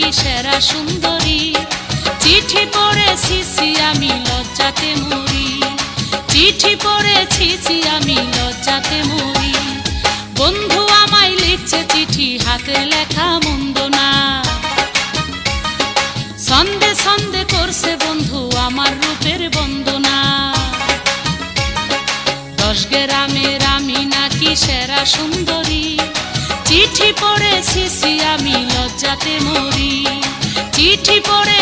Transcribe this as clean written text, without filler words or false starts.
নাকি সেরা সুন্দরী। চিঠি পড়েছি আমি লজ্জাতে মরি, চিঠি পড়েছি আমি লজ্জাতে মরি। বন্ধু আমায় লিখছে চিঠি, হাতের লেখা মন্দ না। ছন্দে ছন্দে করছে বন্ধু আমার রূপের বন্দনা। 10 গ্রামের আমি নাকি সেরা সুন্দরী। চিঠি পড়েছি আমি লজ্জাতে মরি, চিঠি পড়ে